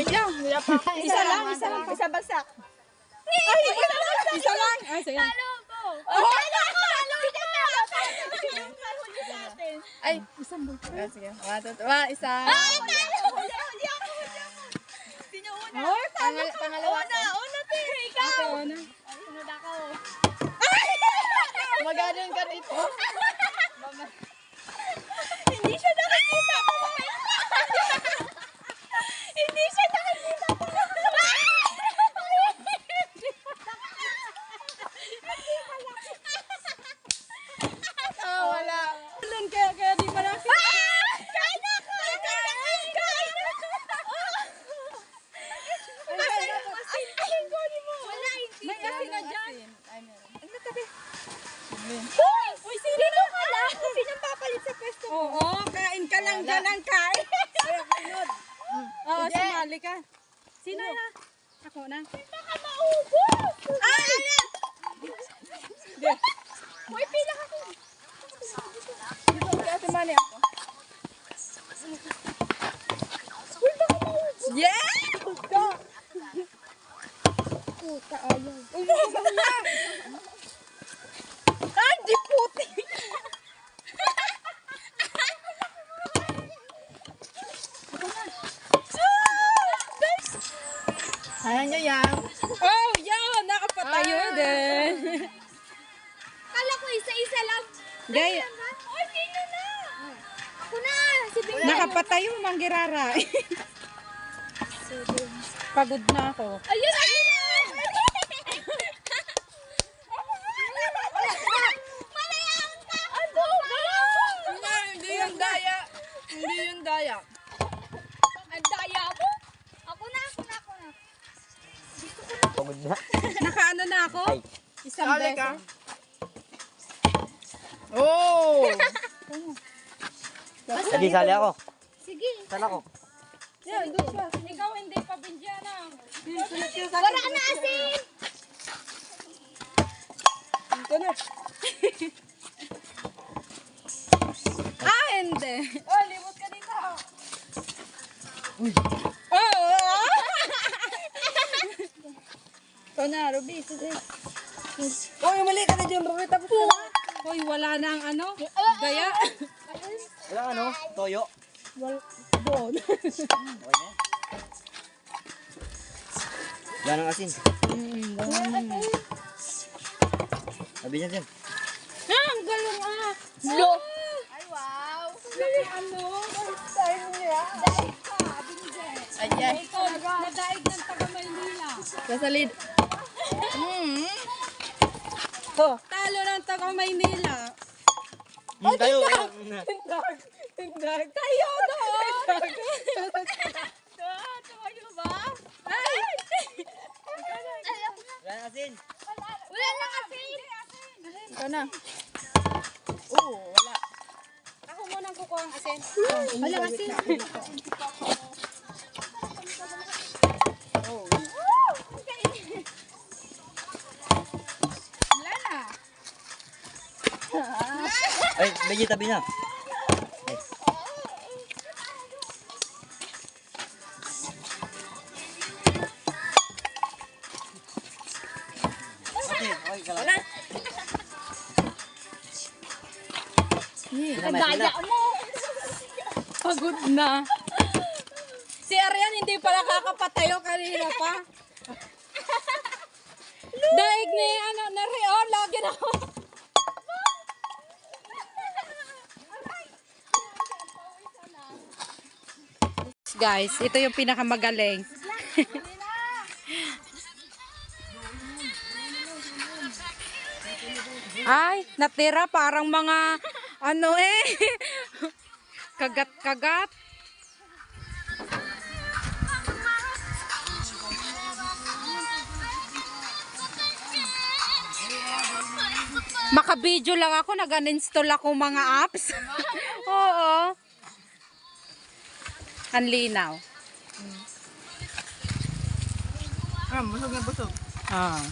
Wait lang, wala pa. Isa lang. Isa bagsak. Ay, isa lang. Ay, sige. Talo ko. Ay, isang bulto. Sige. Isa. Sino una? Pangalawa. Una, te. Ikaw. Ako, una. Sunod ako. Magaling ka dito. Hindi siya nakikita. Hindi siya nakikita. Wala. Kaya di pa natin. May asin na dyan. Ay, meron. Uy, sino ka lang? Sinong papalit sa pwesto mo? Oo, kain ka lang dyan ang kain. Oo, sumali ka. Sino na? Ako na. Baka maubos! Ay! Uy, pila ka ko. Dito, kaya sumali ako. Uy, baka maubos. Yeah! Puta, ayaw. Umuha na! Ay, di puti! Kaya nyo yan. Oh, yan! Nakapatayo din. Kala ko isa-isa lang. Gaya. Uy, sino na? Ako na. Si Bing. Nakapatayo, manggirara. Pagod na ako. Ayun, ayun na. Malayaan ka. Ano ba? Hindi yung daya. Hindi yung daya. Ang daya mo? Ako na. Pagod na. Nakaano na ako? Ay. Isang beses. Oh! Sige, sali ako. Sige. Sali ako. Yan, doon siya. Ikaw hindi pa bindyana. Wala na asin. Ito na. Ah, hindi. Oh, limot ka dito. Oh! Ito na, Ruby. Sige. Oh, mali ka na dyan, Ruby. Tapos ka na. Hoy, wala na ang ano. Gaya. Walang ano? Toyo. Doon. Okay na. Yan ang asin. Sabi niya dyan. Ah, ang galong ah. Lo. Ay, wow. Ano? Style niya. Dahil ka. Ayan. Ito, nadaig ng taga Maynila. Kasalid. Oh. Talo ng taga Maynila. Tayo. Tindag. Tayo doon. Tayo ba? Ay! Yan ang asin. Wala na asin. Ito na. Oo, wala. Ako muna ang kukuha ang asin. Wala kasi. Wala na. Ay, medyo tabi na. Okay, ka lang. Ang daya mo. Pagod na. Si Arian hindi pa nakakapatayo kanina pa. Daig ni ano na Rio, lagi na ako. Guys, ito yung pinakamagaling. Ay, natira parang mga ano eh. Kagat-kagat. Maka-video lang ako, nag-uninstall ako mga apps. Oo. Ang linaw. Busog na busog. Ah.